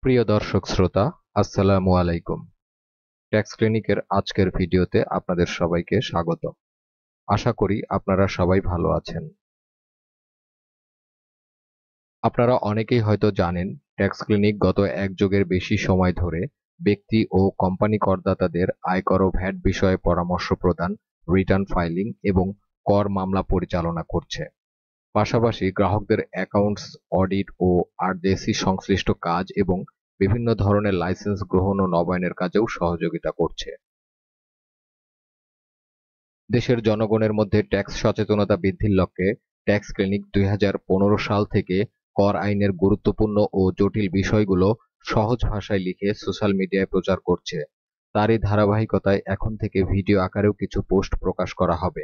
প্রিয় দর্শক শ্রোতা, আসসালামু আলাইকুম। ট্যাক্স ক্লিনিকের আজকের ভিডিওতে আপনাদের সবাইকে স্বাগত। আশা করি আপনারা সবাই ভালো আছেন। আপনারা অনেকেই হয়তো জানেন, ট্যাক্স ক্লিনিক গত এক যুগের বেশি সময় ধরে ব্যক্তি ও কোম্পানি করদাতাদের আয়কর ও ভ্যাট বিষয়ে পরামর্শ প্রদান, রিটার্ন ফাইলিং এবং কর মামলা পরিচালনা করছে। পাশাপাশি গ্রাহকদের অ্যাকাউন্টস অডিট ও আরডিএসি সংশ্লিষ্ট কাজ এবং বিভিন্ন ধরনের লাইসেন্স গ্রহণ ও নবায়নের কাজেও সহযোগিতা করছে। দেশের জনগণের মধ্যে ট্যাক্স সচেতনতা বৃদ্ধির লক্ষ্যে ট্যাক্স ক্লিনিক 2015 সাল থেকে কর আইনের গুরুত্বপূর্ণ ও জটিল বিষয়গুলো সহজ ভাষায় লিখে সোশ্যাল মিডিয়ায় প্রচার করছে। তারই ধারাবাহিকতায় এখন থেকে ভিডিও আকারেও কিছু পোস্ট প্রকাশ করা হবে।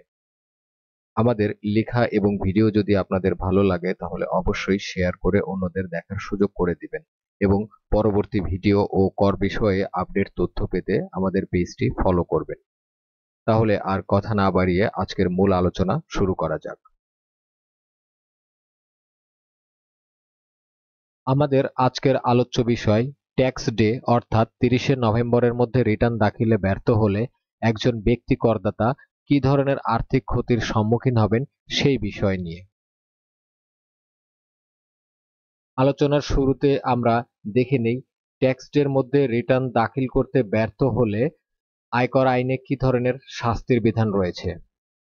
আমাদের লেখা এবং ভিডিও যদি আপনাদের ভালো লাগে তাহলে অবশ্যই শেয়ার করে অন্যদের দেখার সুযোগ করে দিবেন এবং পরবর্তী ভিডিও ও কর বিষয়ে আপডেট তথ্য পেতে আমাদের পেজটি ফলো করবেন। তাহলে আর কথা না বাড়িয়ে আজকের মূল আলোচনা শুরু করা যাক। আমাদের আজকের আলোচ্য বিষয় ট্যাক্স ডে অর্থাৎ 30শে নভেম্বরের মধ্যে রিটার্ন দাখিলে ব্যর্থ হলে একজন ব্যক্তি করদাতা কী ধরনের আর্থিক ক্ষতির সম্মুখীন হবেন সেই বিষয় নিয়ে আলোচনার শুরুতে আমরা দেখে নেই ট্যাক্স ডের মধ্যে রিটার্ন দাখিল করতে ব্যর্থ হলে আয়কর আইনে কী ধরনের শাস্তির বিধান রয়েছে।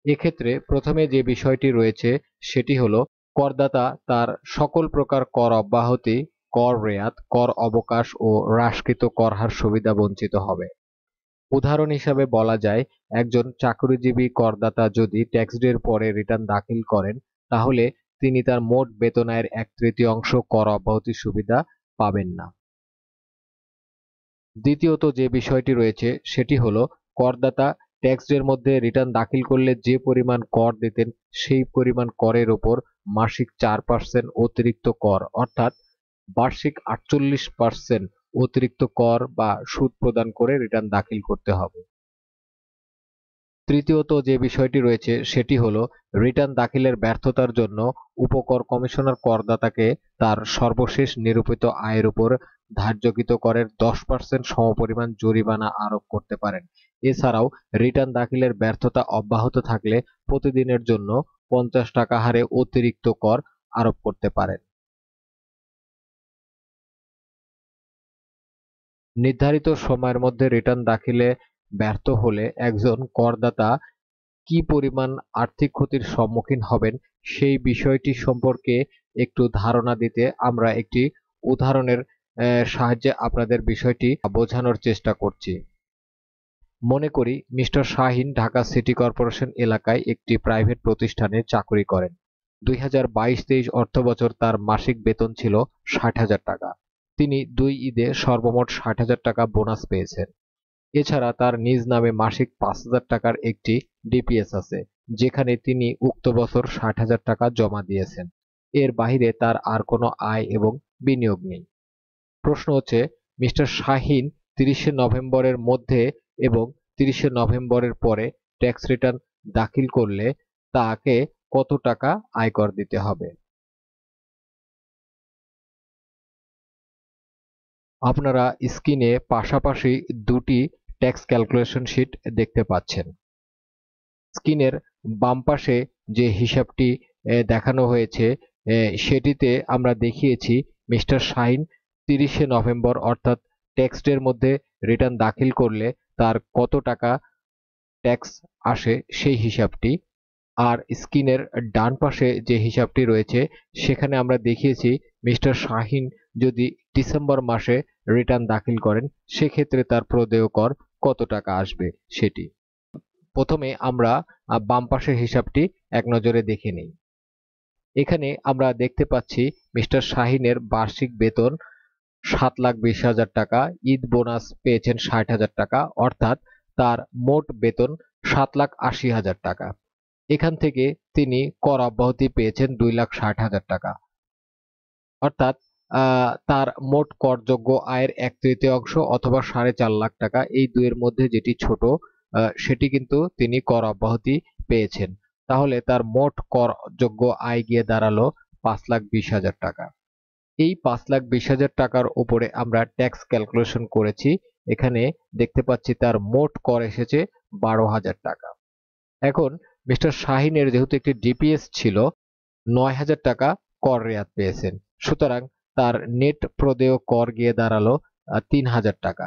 এক্ষেত্রে প্রথমে যে বিষয়টি রয়েছে সেটি হলো করদাতা তার সকল প্রকার কর অব্যাহতি, কর রেয়াত, কর অবকাশ ও হ্রাসকৃত কর হার সুবিধা বঞ্চিত হবে। উদাহরণ হিসাবে বলা যায়, একজন চাকরিজীবী করদাতা যদি ট্যাক্স ডের পরে রিটার্ন দাখিল করেন তাহলে তিনি তার মোট বেতন আয়ের 1/3 কর অব্যাহতি সুবিধা পাবেন না। দ্বিতীয়ত যে বিষয়টি রয়েছে সেটি হলো করদাতা ট্যাক্স ডের মধ্যে রিটার্ন দাখিল করলে যে পরিমাণ কর দিতেন সেই পরিমাণ করের ওপর মাসিক 4% অতিরিক্ত কর অর্থাৎ বার্ষিক 48% অতিরিক্ত কর বা সুদ প্রদান করে রিটার্ন দাখিল করতে হবে। তৃতীয়ত যে বিষয়টি রয়েছে সেটি হলো রিটার্ন দাখিলের ব্যর্থতার জন্য উপকর কমিশনার করদাতাকে তার সর্বশেষ নিরূপিত আয়ের উপর ধার্যকৃত করের 10% সমপরিমাণ জরিমানা আরোপ করতে পারেন। এছাড়াও রিটার্ন দাখিলের ব্যর্থতা অব্যাহত থাকলে প্রতিদিনের জন্য 50 টাকা হারে অতিরিক্ত কর আরোপ করতে পারেন। নির্ধারিত সময়ের মধ্যে রিটার্ন দাখিলে ব্যর্থ হলে একজন করদাতা কি পরিমাণ আর্থিক ক্ষতির সম্মুখীন হবেন সেই বিষয়টি সম্পর্কে একটু ধারণা দিতে আমরা একটি উদাহরণের সাহায্যে আপনাদের বিষয়টি বোঝানোর চেষ্টা করছি। মনে করি mister Shahin Dhaka city corporation এলাকায় একটি প্রাইভেট প্রতিষ্ঠানে চাকরি করেন। 2022-23 অর্থবছর তার মাসিক বেতন ছিল 60,000 টাকা। তিনি 2 ঈদে সর্বমোট 60,000 টাকা বোনাস পেয়েছেন। এছাড়া তার নিজ নামে মাসিক 5,000 টাকার একটি ডিপিএস আছে, যেখানে তিনি উক্ত বছর 60,000 টাকা জমা দিয়েছেন। এর বাহিরে তার আর কোনো আয় এবং বিনিয়োগ নেই। প্রশ্ন হচ্ছে, মিস্টার শাহিন 30শে নভেম্বরের মধ্যে এবং 30শে নভেম্বরের পরে ট্যাক্স রিটার্ন দাখিল করলে তাকে কত টাকা আয়কর দিতে হবে। আপনারা স্ক্রিনে পাশাপাশি দুটি ট্যাক্স ক্যালকুলেশন শিট দেখতে পাচ্ছেন। স্ক্রিনের বাম পাশে যে হিসাবটি দেখানো হয়েছে সেটিতে আমরা দেখিয়েছি মিস্টার শাহিন 30শে নভেম্বর অর্থাৎ ট্যাক্স ডের মধ্যে রিটার্ন দাখিল করলে তার কত টাকা ট্যাক্স আসে সেই হিসাবটি। আর স্ক্রিনের ডান পাশে যে হিসাবটি রয়েছে সেখানে আমরা দেখিয়েছি মিস্টার শাহিন যদি ডিসেম্বর মাসে রিটার্ন দাখিল করেন সেক্ষেত্রে তার প্রদেয় কর কত টাকা আসবে সেটি। প্রথমে আমরা বাম পাশের হিসাবটি এক নজরে দেখে নিই। এখানে আমরা দেখতে পাচ্ছি মিস্টার শাহিনের বার্ষিক বেতন 7,20,000 টাকা, ঈদ বোনাস পেয়েছেন 60,000 টাকা, অর্থাৎ তার মোট বেতন 7,80,000 টাকা। এখান থেকে তিনি কর অব্যাহতি পেয়েছেন 2,60,000 টাকা, অর্থাৎ তার মোট করযোগ্য আয়ের 1/3 অথবা 4.5 লাখ টাকা, এই দুইয়ের মধ্যে যেটি ছোট সেটি কিন্তু তিনি কর অব্যাহতি পেয়েছেন। তাহলে তার মোট করযোগ্য আয় গিয়ে দাঁড়ালো 5,20,000 টাকা। এই 5,20,000 টাকার উপরে আমরা ট্যাক্স ক্যালকুলেশন করেছি। এখানে দেখতে পাচ্ছি তার মোট কর এসেছে 12,000 টাকা। এখন মিস্টার শাহিনের যেহেতু একটি ডিপিএস ছিল, 9,000 টাকা কর রেয়াত পেয়েছেন। সুতরাং তার নেট প্রদেয় কর গিয়ে দাঁড়ালো 3,000 টাকা।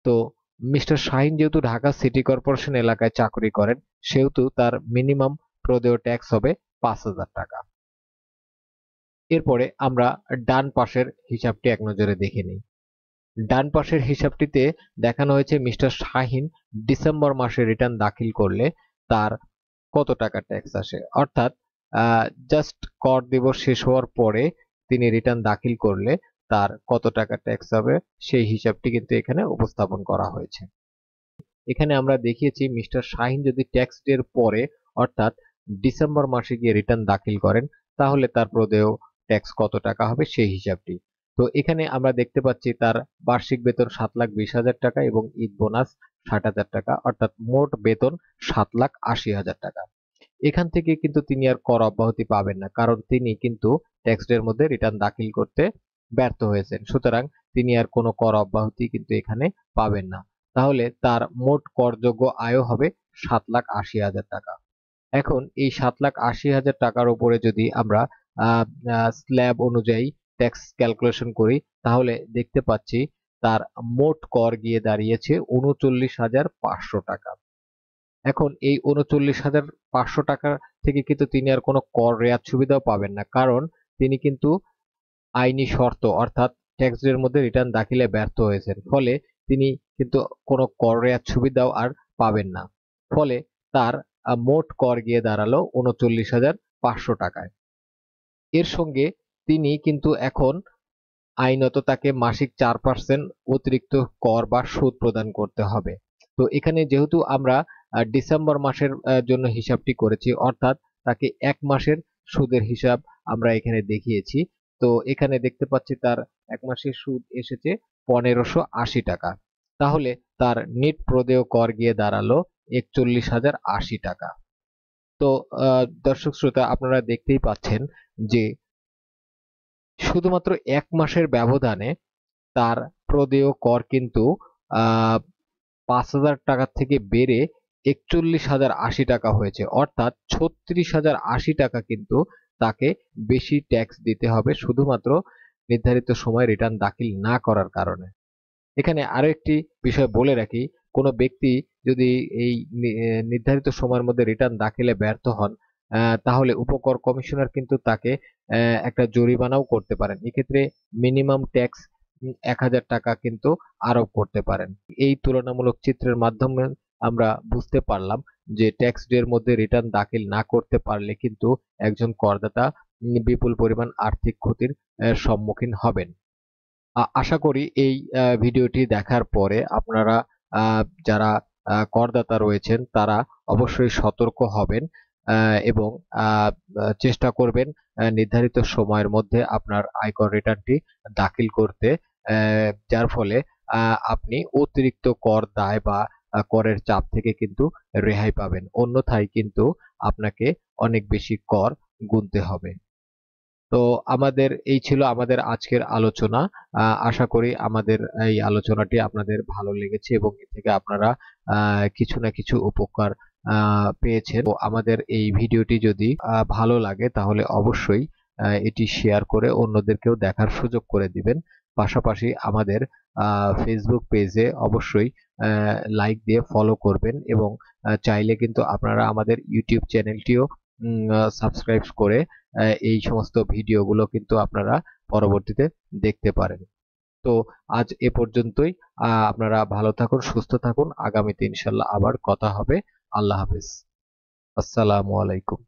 তো মিস্টার শাহিন যেহেতু ঢাকা সিটি কর্পোরেশন এলাকায় চাকরি করেন, সেহেতু তার মিনিমাম প্রদেয় ট্যাক্স হবে 5,000 টাকা। এরপরে আমরা ডান পাশের হিসাবটি এক নজরে দেখে নিই। ডান পাশের হিসাবটিতে দেখানো হয়েছে মিস্টার শাহিন ডিসেম্বর মাসে রিটার্ন দাখিল করলে তার কত টাকা ট্যাক্স আসে, অর্থাৎ জাস্ট কর দিবস শেষ হওয়ার পরে তিনি রিটার্ন দাখিল করলে তার কত টাকা ট্যাক্স হবে সেই হিসাবটি কিন্তু এখানে উপস্থাপন করা হয়েছে। এখানে আমরা দেখিয়েছি মিস্টার শাহিন যদি ট্যাক্স ডের পরে অর্থাৎ ডিসেম্বর মাসে গিয়ে রিটার্ন দাখিল করেন তাহলে তার প্রদেয় ট্যাক্স কত টাকা হবে সেই হিসাবটি। তো এখানে আমরা দেখতে পাচ্ছি তার বার্ষিক বেতন 7,20,000 টাকা এবং ঈদ বোনাস 60,000 টাকা, অর্থাৎ মোট বেতন 7,80,000 টাকা। এখান থেকে কিন্তু তিনি আর কর অব্যাহতি পাবেন না, কারণ তিনি কিন্তু ট্যাক্স ডের মধ্যে রিটার্ন দাখিল করতে ব্যর্থ হয়েছেন। সুতরাং তিনি আর কোনো কর অব্যাহতি কিন্তু এখানে পাবেন না। তাহলে তার মোট করযোগ্য আয় হবে 7,80,000 টাকা। এখন এই 7,80,000 টাকার উপরে যদি আমরা স্ল্যাব অনুযায়ী ট্যাক্স ক্যালকুলেশন করি তাহলে দেখতে পাচ্ছি তার মোট কর গিয়ে দাঁড়িয়েছে 39,500 টাকা। এখন এই 39,500 টাকা থেকে কিন্তু তিনি আর কোনো কর রেয়াত সুবিধাও পাবেন না, কারণ তিনি কিন্তু আইনি শর্ত অর্থাৎ ট্যাক্স এর মধ্যে রিটার্ন দাখিলে ব্যর্থ হয়েছেন। ফলে তিনি কিন্তু কোনো কর রেয়াত সুবিধাও আর পাবেন না। ফলে তার মোট কর গিয়ে দাঁড়ালো 39,500 টাকায়। এর সঙ্গে তিনি কিন্তু এখন আইনত তাকে মাসিক 4% অতিরিক্ত কর বা সুদ প্রদান করতে হবে। তো এখানে যেহেতু আমরা ডিসেম্বর মাসের জন্য হিসাবটি করেছি, অর্থাৎ তাকে 1 মাসের সুদের হিসাব আমরা এখানে দেখিয়েছি। তো এখানে দেখতে পাচ্ছি তার 1 মাসের সুদ এসেছে 1,580 টাকা। তাহলে তার নেট প্রদেয় কর গিয়ে দাঁড়ালো 41,080 টাকা। তো দর্শক শ্রোতা, আপনারা দেখতেই পাচ্ছেন যে শুধুমাত্র 1 মাসের ব্যবধানে তার প্রদেয় কর কিন্তু 5,000 টাকা থেকে বেড়ে 41,080 টাকা হয়েছে, অর্থাৎ 36,080 টাকা কিন্তু তাকে বেশি ট্যাক্স দিতে হবে শুধুমাত্র নির্ধারিত সময়ে রিটার্ন দাখিল না করার কারণে। এখানে আরো একটি বিষয় বলে রাখি, কোনো ব্যক্তি যদি এই নির্ধারিত সময়ের মধ্যে রিটার্ন দাখিলে ব্যর্থ হন তাহলে উপকর কমিশনার কিন্তু তাকে একটা জরিমানাও করতে পারেন। এক্ষেত্রে মিনিমাম ট্যাক্স 1,000 টাকা কিন্তু আরোপ করতে পারেন। এই তুলনামূলক চিত্রের মাধ্যমে আমরা বুঝতে পারলাম যে ট্যাক্স ডের মধ্যে রিটার্ন দাখিল না করতে পারলে কিন্তু একজন করদাতা বিপুল পরিমাণ আর্থিক ক্ষতির সম্মুখীন হবেন। আশা করি এই ভিডিওটি দেখার পরে আপনারা যারা করদাতা রয়েছেন তারা অবশ্যই সতর্ক হবেন এবং চেষ্টা করবেন নির্ধারিত সময়ের মধ্যে আপনার আয়কর রিটার্নটি দাখিল করতে, যার ফলে আপনি অতিরিক্ত কর দায় বা করের চাপ থেকে কিন্তু রেহাই পাবেন। অন্যথায় কিন্তু আপনাকে অনেক বেশি কর গুনতে হবে। তো এই ছিল আমাদের আজকের আলোচনা। আশা করি আমাদের এই আলোচনাটি আপনাদের ভালো লেগেছে এবং এ থেকে আপনারা কিছু না কিছু উপকার পেয়েছেন। তো আমাদের এই ভিডিওটি যদি ভালো লাগে তাহলে অবশ্যই এটি শেয়ার করে অন্যদেরকেও দেখার সুযোগ করে দিবেন। পাশাপাশি আমাদের ফেসবুক পেজে অবশ্যই লাইক দিয়ে ফলো করবেন এবং চাইলে কিন্তু আপনারা আমাদের ইউটিউব চ্যানেলটিও সাবস্ক্রাইব করে এই সমস্ত ভিডিওগুলো কিন্তু আপনারা পরবর্তীতে দেখতে পারেন। তো আজ এ পর্যন্তই। আপনারা ভালো থাকুন, সুস্থ থাকুন। আগামীতে ইনশাল্লাহ আবার কথা হবে। আল্লাহ হাফেজ। আসসালামু আলাইকুম।